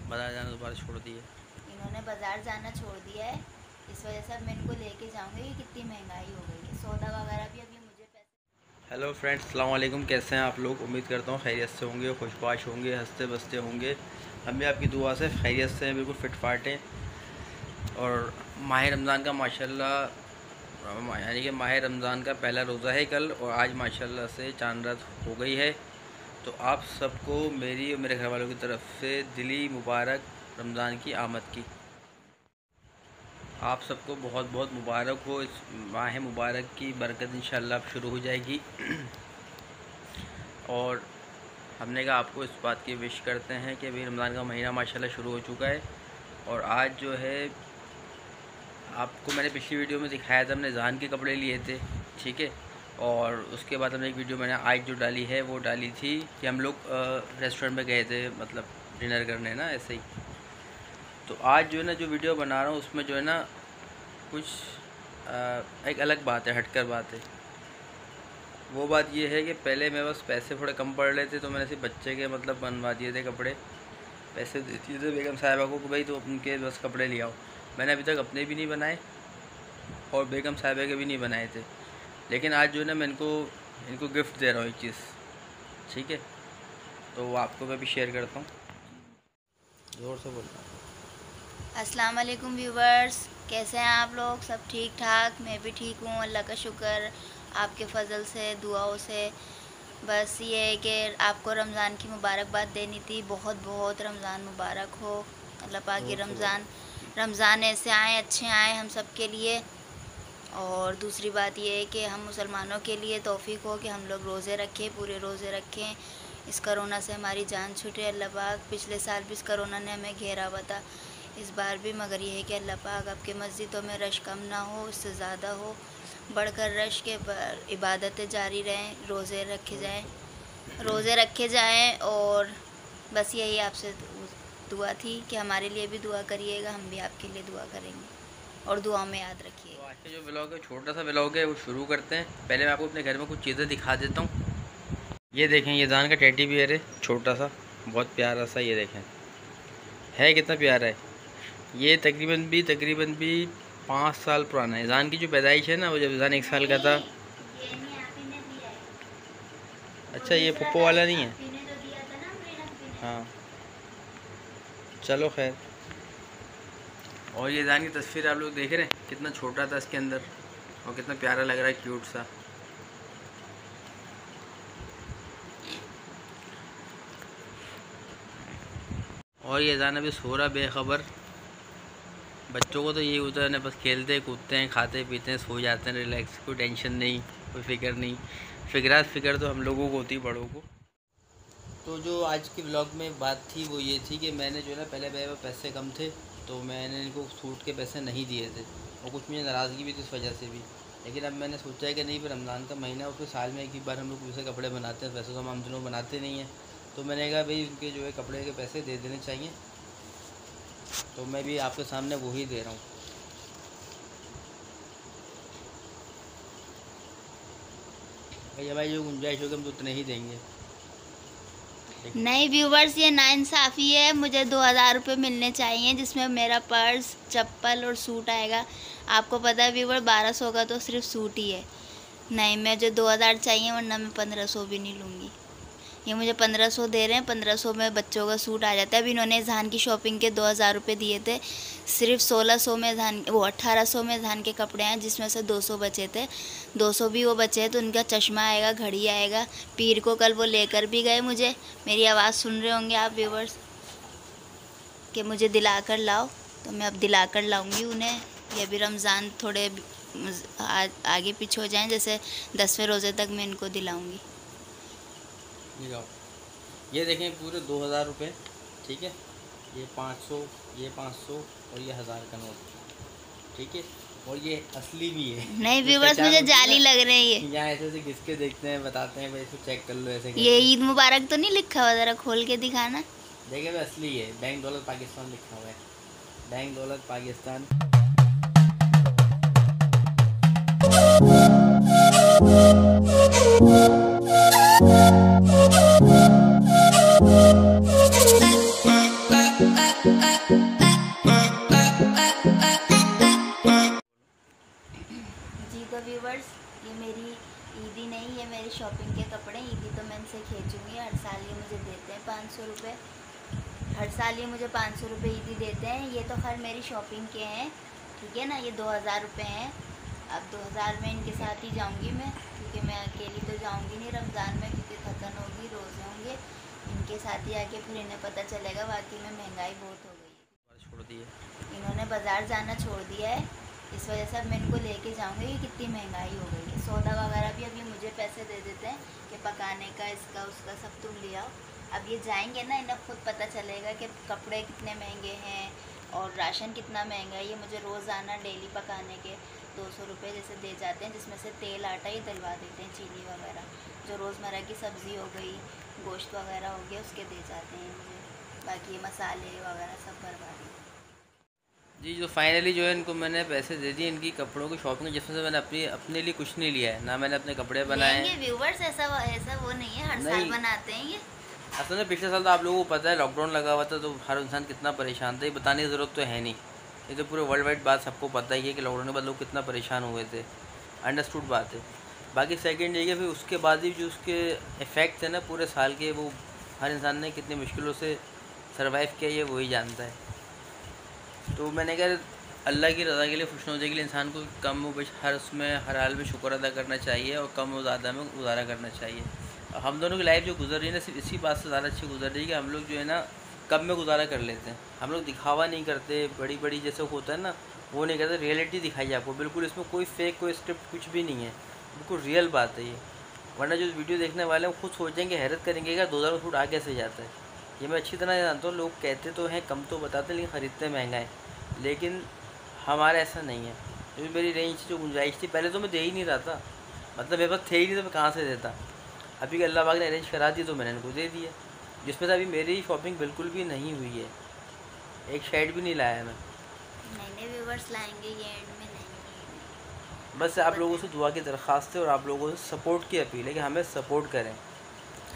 बाजार जाना दोबारा छोड़ दिए। इन्होंने बाजार जाना छोड़ दिया है, इस वजह से अब मैं इनको लेके जाऊंगी कि कितनी महंगाई हो गई है। सौदा वगैरह भी अभी मुझे पैसे। हेलो फ्रेंड्स, अस्सलाम वालेकुम। कैसे हैं आप लोग? उम्मीद करता हूँ खैरियत से होंगे, खुशबाश होंगे, हंसते बसते होंगे। हम भी आपकी दुआ से खैरियत से हैं, बिल्कुल फिट फाट हैं। और माह रमज़ान का माशाल्लाह, यानी कि माह रमज़ान का पहला रोज़ा है कल, और आज माशाल्लाह से चांद रात हो गई है। तो आप सबको मेरी और मेरे घर वालों की तरफ से दिली मुबारक रमज़ान की आमद की। आप सबको बहुत बहुत मुबारक हो। इस माह मुबारक की बरकत इंशाअल्लाह अब शुरू हो जाएगी। और हमने कहा आपको इस बात की विश करते हैं कि अभी रमज़ान का महीना माशाल्लाह शुरू हो चुका है। और आज जो है, आपको मैंने पिछली वीडियो में दिखाया था, हमने ज़ान के कपड़े लिए थे, ठीक है। और उसके बाद हमने एक वीडियो मैंने आज जो डाली है वो डाली थी कि हम लोग रेस्टोरेंट में गए थे, मतलब डिनर करने ना, ऐसे ही। तो आज जो है ना, जो वीडियो बना रहा हूँ उसमें जो है ना कुछ एक अलग बात है, हटकर बात है। वो बात ये है कि पहले मेरे पास पैसे थोड़े कम पड़ रहे थे, तो मैंने सिर्फ बच्चे के मतलब बनवा दिए थे कपड़े। पैसे देती थे बेगम साहिबा को कि भाई तो उनके बस कपड़े ले आओ। मैंने अभी तक अपने भी नहीं बनाए और बेगम साहिबा के भी नहीं बनाए थे। लेकिन आज जो है ना, मैं इनको गिफ्ट दे रहा हूँ एक चीज़, ठीक है। तो वो आपको मैं भी शेयर करता हूँ, ज़ोर से बोलता हूँ। अस्सलाम वालेकुम व्यूवर्स, कैसे हैं आप लोग? सब ठीक ठाक? मैं भी ठीक हूँ, अल्लाह का शुक्र, आपके फ़ज़ल से, दुआओं से। बस ये है कि आपको रमज़ान की मुबारकबाद देनी थी। बहुत बहुत रमज़ान मुबारक हो। अल्लाह पाक ये रमज़ान ऐसे आए, अच्छे आए हम सब के लिए। और दूसरी बात ये है कि हम मुसलमानों के लिए तौफ़ीक हो कि हम लोग रोज़े रखें, पूरे रोज़े रखें, इस करोना से हमारी जान छूटे। अल्लाह पाक, पिछले साल भी इस करोना ने हमें घेरा हुआ था, इस बार भी, मगर ये है कि अल्लाह पाक आपके मस्जिदों में रश कम ना हो, इससे ज़्यादा हो, बढ़कर रश के इबादतें जारी रहें, रोज़े रखे जाएं। और बस यही आपसे दुआ थी कि हमारे लिए भी दुआ करिएगा, हम भी आपके लिए दुआ करेंगे और दुआओं में याद रखिए। तो आज का जो ब्लॉग है, छोटा सा ब्लॉग है, वो शुरू करते हैं। पहले मैं आपको अपने घर में कुछ चीज़ें दिखा देता हूँ। ये देखें, ये ज़ान का टेडी बियर है, छोटा सा, बहुत प्यारा सा। ये देखें है कितना प्यारा है। ये तकरीबन भी 5 साल पुराना है। ज़ान की जो पैदाइश है ना, वो जब ज़ान 1 साल का था। अच्छा, ये पप्पो वाला नहीं है? हाँ, चलो खैर। और ये ज़ान की तस्वीर आप लोग देख रहे हैं, कितना छोटा था इसके अंदर, और कितना प्यारा लग रहा है, क्यूट सा। और ये ज़ान अभी सो रहा बेखबर। बच्चों को तो यही होता है ना, बस खेलते कूदते हैं, खाते पीते हैं, सो जाते हैं, रिलैक्स, कोई टेंशन नहीं, कोई फिक्र नहीं। फिक्र तो हम लोगों को होती, बड़ों को। तो जो आज के ब्लॉग में बात थी वो ये थी कि मैंने जो है ना, पहले मेरे पास पैसे कम थे, तो मैंने इनको सूट के पैसे नहीं दिए थे, और कुछ मुझे नाराज़गी भी थी इस वजह से भी। लेकिन अब मैंने सोचा है कि नहीं, फिर रमज़ान का महीना, उसके साल में एक ही बार हम लोग दूसरे कपड़े बनाते हैं, वैसे तो हम दोनों बनाते नहीं हैं। तो मैंने कहा भाई उनके जो है कपड़े के पैसे दे देने चाहिए, तो मैं भी आपके सामने वही दे रहा हूँ। भैया भाई, जो गुंजाइश होगी हम तो उतने ही देंगे। नहीं व्यूवर्स, ये नाइंसाफ़ी है। मुझे 2000 रुपये मिलने चाहिए, जिसमें मेरा पर्स, चप्पल और सूट आएगा। आपको पता है व्यूवर, 1200 का तो सिर्फ सूट ही है। नहीं, मुझे 2000 चाहिए, वरना मैं 1500 भी नहीं लूँगी। ये मुझे 1500 दे रहे हैं, 1500 में बच्चों का सूट आ जाता है। अभी इन्होंने ज़ान की शॉपिंग के 2000 रुपये दिए थे, सिर्फ 1600 में ज़ान, वो 1800 में ज़ान के कपड़े हैं, जिसमें से 200 बचे थे। 200 भी वो बचे हैं, तो उनका चश्मा आएगा, घड़ी आएगा। पीर को कल वो लेकर भी गए मुझे। मेरी आवाज़ सुन रहे होंगे आप व्यूवर्स कि मुझे दिला कर लाओ, तो मैं अब दिला कर लाऊँगी उन्हें। ये भी रमज़ान थोड़े आगे पीछे हो जाएँ, जैसे 10वें रोज़े तक मैं इनको दिलाऊँगी। ये देखें, पूरे 2000 रुपये, ठीक है। ये 500, ये 500 और ये 1000 का नोट, ठीक है। और ये असली भी है। नहीं व्यूवर्स, मुझे जाली लग रही है। यहाँ ऐसे ऐसे घिसके देखते हैं, बताते हैं भाई, इसको चेक कर लो ऐसे। ये ईद मुबारक तो नहीं लिखा हुआ? ज़रा खोल के दिखाना। देखिए भाई, असली है, बैंक दौलत पाकिस्तान लिखा हुआ है, बैंक दौलत पाकिस्तान। रुपये। हर साल ये मुझे 500 रुपये ईदी देते हैं। ये तो खैर मेरी शॉपिंग के हैं, ठीक है ना। ये 2000 रुपये हैं। अब 2000 में इनके साथ ही जाऊंगी मैं, क्योंकि मैं अकेली तो जाऊंगी नहीं रमज़ान में, क्योंकि खतन होगी, रोज़े होंगे। इनके साथ ही आके फिर इन्हें पता चलेगा वाकई में महंगाई बहुत हो गई है। छोड़ दिए इन्होंने बाज़ार जाना छोड़ दिया है, इस वजह से अब मैं इनको लेके जाऊंगी कि कितनी महंगाई हो गई है। सौदा वगैरह भी अभी मुझे पैसे दे देते हैं कि पकाने का, इसका उसका सब तुम ले आओ। अब ये जाएंगे ना, इन्हें खुद पता चलेगा कि कपड़े कितने महंगे हैं और राशन कितना महंगा है। ये मुझे रोज़ाना डेली पकाने के 200 रुपये जैसे दे जाते हैं, जिसमें से तेल आटा ही डलवा देते हैं, चीनी वगैरह जो रोज़मर्रा की सब्ज़ी हो गई, गोश्त वगैरह हो गया, उसके दे जाते हैं मुझे। बाकी ये मसाले वगैरह सब करवा दें जी। जो फाइनली जो है इनको मैंने पैसे दे दिए इनकी कपड़ों की शॉपिंग, जिसमें से मैंने अपने लिए कुछ नहीं लिया है, ना मैंने अपने कपड़े बनाए हैं। व्यूवर्स ऐसा वो नहीं है, हर साल बनाते हैं ये। असल में पिछले साल तो आप लोगों को पता है लॉकडाउन लगा हुआ था, तो हर इंसान कितना परेशान था, ये बताने की ज़रूरत तो है नहीं। ये तो पूरे वर्ल्ड वाइड बात सबको पता ही है कि लॉकडाउन के बाद लोग कितना परेशान हुए थे, अंडरस्टूड बात है। बाकी सेकंड ये कि फिर उसके बाद ही जो उसके इफ़ेक्ट थे ना पूरे साल के, वो हर इंसान ने कितनी मुश्किलों से सर्वाइव किया ये वही जानता है। तो मैंने कहा अल्लाह की रज़ा के लिए, खुशनुदी के लिए इंसान को कम व बेश हर हर हाल में शुक्र अदा करना चाहिए और कम व ज़्यादा में गुजारा करना चाहिए। हम दोनों की लाइफ जो गुजर रही है ना, सिर्फ इसी बात से ज़्यादा अच्छी गुजर रही है कि हम लोग जो है ना कम में गुजारा कर लेते हैं। हम लोग दिखावा नहीं करते, बड़ी बड़ी जैसे होता है ना वो नहीं करते, रियलिटी दिखाई आपको बिल्कुल। इसमें कोई फेक, कोई स्क्रिप्ट कुछ भी नहीं है, बिल्कुल रियल बात है ये। वरना जो वीडियो देखने वाले हैं खुद सोचेंगे, हैरत करेंगे कि 2000 में सूट आ कैसे जाता है। ये मैं अच्छी तरह जानता हूँ, लोग कहते तो हैं कम तो बताते हैं, लेकिन ख़रीदते महंगा है। लेकिन हमारा ऐसा नहीं है। क्योंकि मेरी रेंज जो गुंजाइश थी, पहले तो मैं दे ही नहीं रहा था, मतलब मेरे पास थे ही नहीं तो मैं कहाँ से देता। अभी अल्लाह पाक ने अरेंज करा दी तो मैंने इनको दे दिया, जिसमें से अभी मेरी शॉपिंग बिल्कुल भी नहीं हुई है, एक शर्ट भी नहीं लाया मैं। नए व्यूवर्स लाएंगे ये एंड में नहीं। बस आप लोगों से दुआ की दरख्वास्त है और आप लोगों से सपोर्ट की अपील है कि हमें सपोर्ट करें।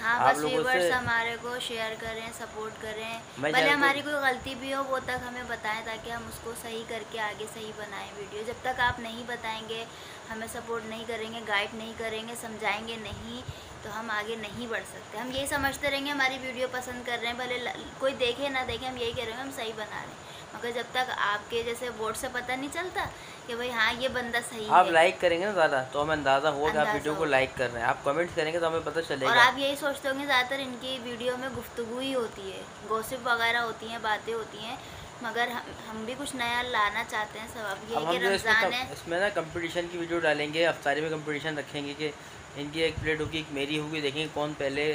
हाँ, बस व्यूवर्स हमारे को शेयर करें, सपोर्ट करें। भले हमारी कोई गलती भी हो वो तक हमें बताएं, ताकि हम उसको सही करके आगे सही बनाएं वीडियो। जब तक आप नहीं बताएंगे, हमें सपोर्ट नहीं करेंगे, गाइड नहीं करेंगे, समझाएंगे नहीं, तो हम आगे नहीं बढ़ सकते। हम यही समझते रहेंगे हमारी वीडियो पसंद कर रहे हैं, भले कोई देखे ना देखे, हम यही कह रहे हैं हम सही बना रहे हैं। मगर जब तक आपके जैसे वोट से पता नहीं चलता कि भाई हाँ ये बंदा सही है। आप लाइक करेंगे ना ज़्यादा तो हमें अंदाज़ा होगा कि आप वीडियो को लाइक कर रहे हैं। आप कमेंट करेंगे तो हमें पता चलेगा। और आप यही सोचते होंगे ज़्यादातर इनकी वीडियो में गुफ्तगू ही होती है, गॉसिप वगैरह होती हैं, बातें होती हैं, मगर हम भी कुछ नया लाना चाहते हैं। सब अब ये कि रमज़ान है, इसमें ना कंपटीशन की वीडियो डालेंगे, अफ्तारी में कंपटीशन रखेंगे कि इनकी एक प्लेट होगी, एक मेरी होगी, देखेंगे कौन पहले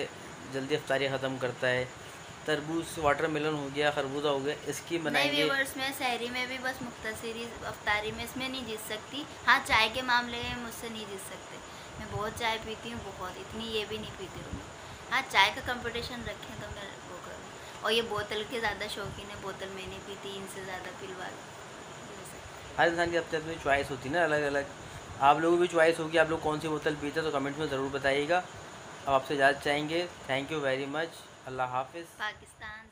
जल्दी अफ्तारी ख़त्म करता है। तरबूज, वाटरमेलन हो गया, खरबूजा हो गया, इसकी बनाएंगे। व्यूअर्स में शहरी में भी बस मुख्तसरी अफ्तारी में इसमें नहीं जीत सकती। हाँ, चाय के मामले में मुझसे नहीं जीत सकते, मैं बहुत चाय पीती हूँ, बहुत, इतनी ये भी नहीं पीती हूँ मैं। हाँ, चाय का कंपटीशन रखें तो मैं वो करूँ। और ये बोतल के ज़्यादा शौकीन है, बोतल मैं नहीं पीती, इनसे ज़्यादा पिलवा लो। हर इंसान की अपनी अपनी चॉइस होती है ना, अलग अलग। आप लोगों की भी चॉइस होगी, आप लोग कौन सी बोतल पीते हैं तो कमेंट में ज़रूर बताइएगा। अब आपसे इजाज़त चाहेंगे। Thank you very much. अल्लाह हाफिज़। पाकिस्तान।